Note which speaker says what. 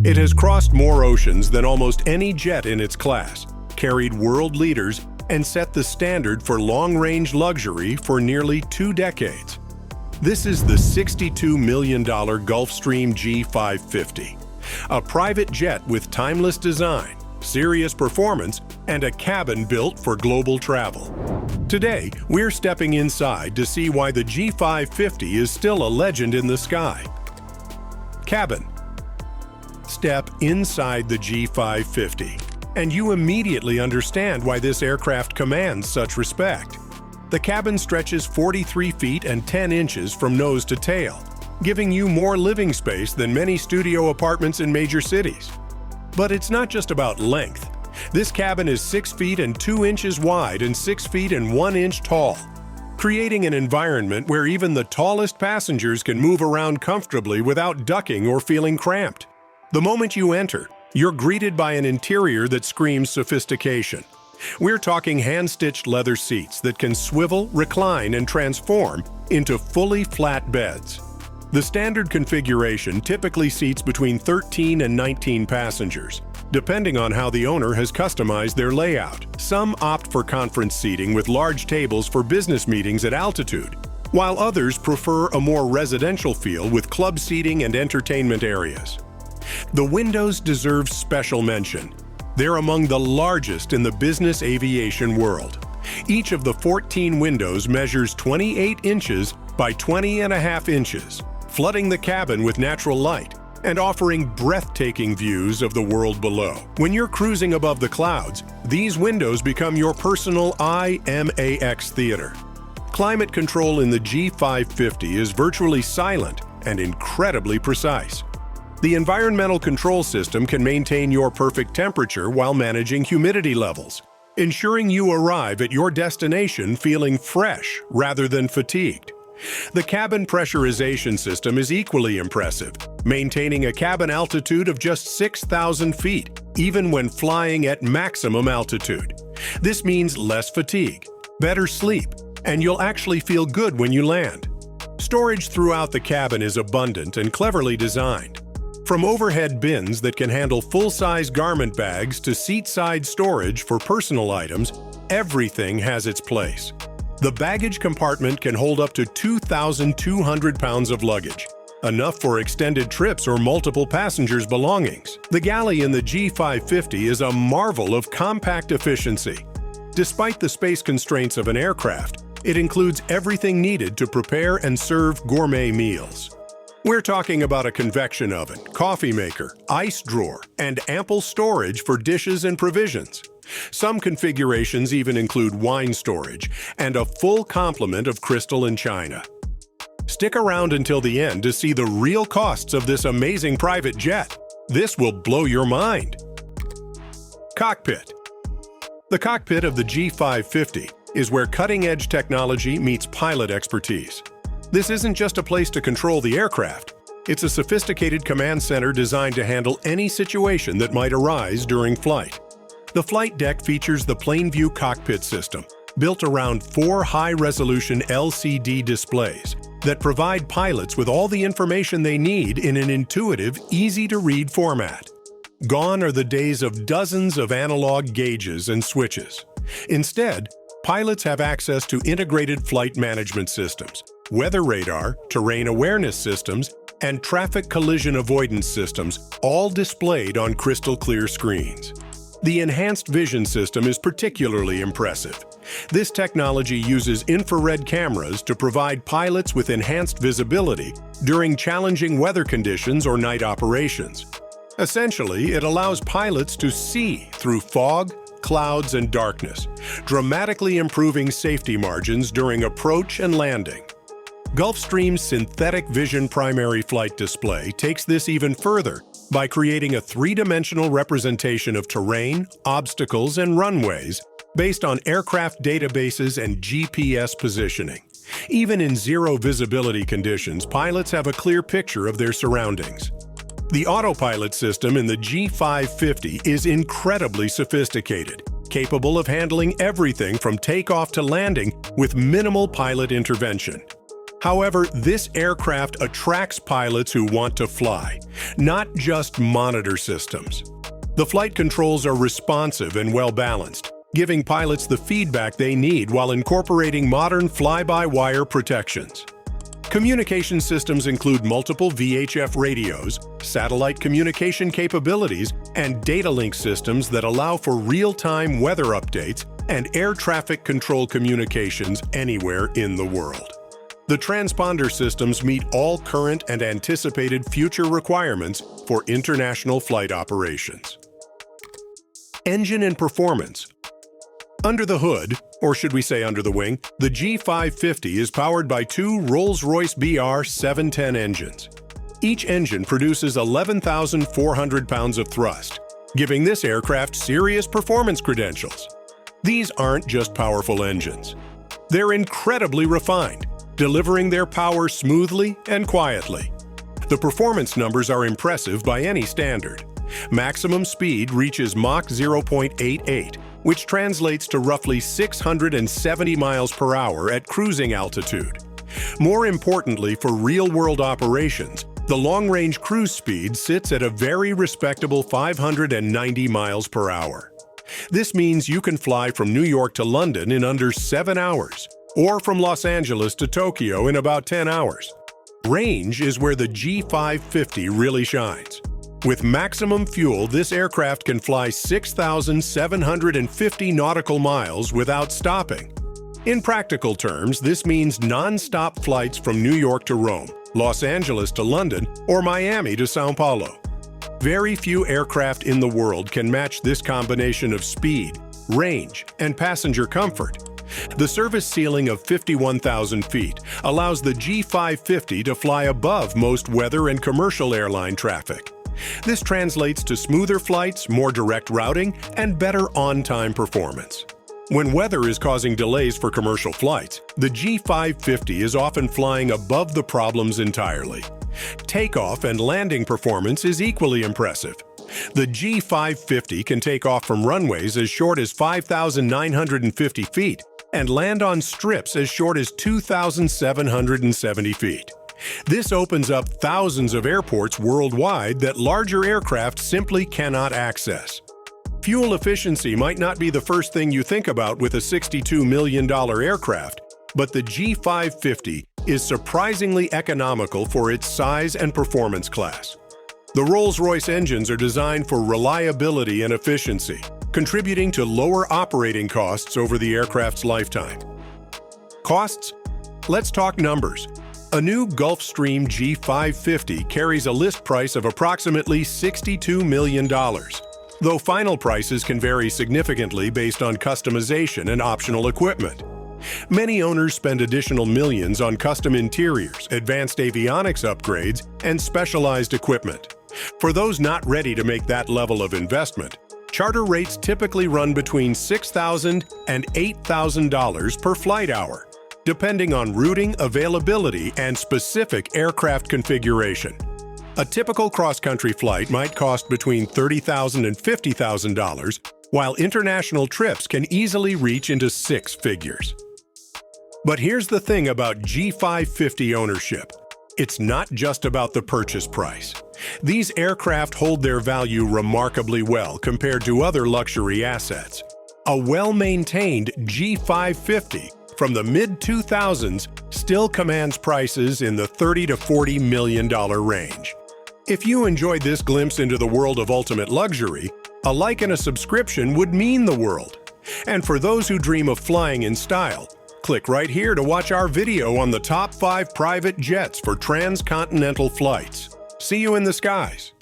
Speaker 1: It has crossed more oceans than almost any jet in its class, carried world leaders, and set the standard for long-range luxury for nearly 2 decades. This is the $62 million Gulfstream G550, a private jet with timeless design, serious performance, and a cabin built for global travel. Today, we're stepping inside to see why the G550 is still a legend in the sky. Cabin. Step inside the G550, and you immediately understand why this aircraft commands such respect. The cabin stretches 43 feet and 10 inches from nose to tail, giving you more living space than many studio apartments in major cities. But it's not just about length. This cabin is 6 feet and 2 inches wide and 6 feet and 1 inch tall, creating an environment where even the tallest passengers can move around comfortably without ducking or feeling cramped. The moment you enter, you're greeted by an interior that screams sophistication. We're talking hand-stitched leather seats that can swivel, recline, and transform into fully flat beds. The standard configuration typically seats between 13 and 19 passengers, depending on how the owner has customized their layout. Some opt for conference seating with large tables for business meetings at altitude, while others prefer a more residential feel with club seating and entertainment areas. The windows deserve special mention. They're among the largest in the business aviation world. Each of the 14 windows measures 28 inches by 20.5 inches, flooding the cabin with natural light and offering breathtaking views of the world below. When you're cruising above the clouds, these windows become your personal IMAX theater. Climate control in the G550 is virtually silent and incredibly precise. The environmental control system can maintain your perfect temperature while managing humidity levels, ensuring you arrive at your destination feeling fresh rather than fatigued. The cabin pressurization system is equally impressive, maintaining a cabin altitude of just 6,000 feet, even when flying at maximum altitude. This means less fatigue, better sleep, and you'll actually feel good when you land. Storage throughout the cabin is abundant and cleverly designed. From overhead bins that can handle full-size garment bags to seat-side storage for personal items, everything has its place. The baggage compartment can hold up to 2,200 pounds of luggage, enough for extended trips or multiple passengers' belongings. The galley in the G550 is a marvel of compact efficiency. Despite the space constraints of an aircraft, it includes everything needed to prepare and serve gourmet meals. We're talking about a convection oven, coffee maker, ice drawer, and ample storage for dishes and provisions. Some configurations even include wine storage and a full complement of crystal and china. Stick around until the end to see the real costs of this amazing private jet. This will blow your mind. Cockpit. The cockpit of the G550 is where cutting-edge technology meets pilot expertise. This isn't just a place to control the aircraft. It's a sophisticated command center designed to handle any situation that might arise during flight. The flight deck features the plain-view cockpit system, built around 4 high-resolution LCD displays that provide pilots with all the information they need in an intuitive, easy-to-read format. Gone are the days of dozens of analog gauges and switches. Instead, pilots have access to integrated flight management systems, weather radar, terrain awareness systems, and traffic collision avoidance systems, all displayed on crystal-clear screens. The enhanced vision system is particularly impressive. This technology uses infrared cameras to provide pilots with enhanced visibility during challenging weather conditions or night operations. Essentially, it allows pilots to see through fog, clouds, and darkness, dramatically improving safety margins during approach and landing. Gulfstream's synthetic vision primary flight display takes this even further by creating a 3-dimensional representation of terrain, obstacles, and runways based on aircraft databases and GPS positioning. Even in zero visibility conditions, pilots have a clear picture of their surroundings. The autopilot system in the G550 is incredibly sophisticated, capable of handling everything from takeoff to landing with minimal pilot intervention. However, this aircraft attracts pilots who want to fly, not just monitor systems. The flight controls are responsive and well-balanced, giving pilots the feedback they need while incorporating modern fly-by-wire protections. Communication systems include multiple VHF radios, satellite communication capabilities, and data link systems that allow for real-time weather updates and air traffic control communications anywhere in the world. The transponder systems meet all current and anticipated future requirements for international flight operations. Engine and performance. Under the hood, or should we say under the wing, the G550 is powered by two Rolls-Royce BR 710 engines. Each engine produces 11,400 pounds of thrust, giving this aircraft serious performance credentials. These aren't just powerful engines. They're incredibly refined, delivering their power smoothly and quietly. The performance numbers are impressive by any standard. Maximum speed reaches Mach 0.88, which translates to roughly 670 miles per hour at cruising altitude. More importantly, for real-world operations, the long-range cruise speed sits at a very respectable 590 miles per hour. This means you can fly from New York to London in under 7 hours, or from Los Angeles to Tokyo in about 10 hours. Range is where the G550 really shines. With maximum fuel, this aircraft can fly 6,750 nautical miles without stopping. In practical terms, this means non-stop flights from New York to Rome, Los Angeles to London, or Miami to Sao Paulo. Very few aircraft in the world can match this combination of speed, range, and passenger comfort. The service ceiling of 51,000 feet allows the G550 to fly above most weather and commercial airline traffic. This translates to smoother flights, more direct routing, and better on-time performance. When weather is causing delays for commercial flights, the G550 is often flying above the problems entirely. Takeoff and landing performance is equally impressive. The G550 can take off from runways as short as 5,950 feet and land on strips as short as 2,770 feet. This opens up thousands of airports worldwide that larger aircraft simply cannot access. Fuel efficiency might not be the first thing you think about with a $62 million aircraft, but the G550 is surprisingly economical for its size and performance class. The Rolls-Royce engines are designed for reliability and efficiency, contributing to lower operating costs over the aircraft's lifetime. Costs? Let's talk numbers. A new Gulfstream G550 carries a list price of approximately $62 million, though final prices can vary significantly based on customization and optional equipment. Many owners spend additional millions on custom interiors, advanced avionics upgrades, and specialized equipment. For those not ready to make that level of investment, charter rates typically run between $6,000 and $8,000 per flight hour, depending on routing, availability, and specific aircraft configuration. A typical cross-country flight might cost between $30,000 and $50,000, while international trips can easily reach into six figures. But here's the thing about G550 ownership. It's not just about the purchase price. These aircraft hold their value remarkably well compared to other luxury assets. A well-maintained G550 from the mid-2000s still commands prices in the $30 to $40 million range. If you enjoyed this glimpse into the world of ultimate luxury, a like and a subscription would mean the world. And for those who dream of flying in style, click right here to watch our video on the top 5 private jets for transcontinental flights. See you in the skies.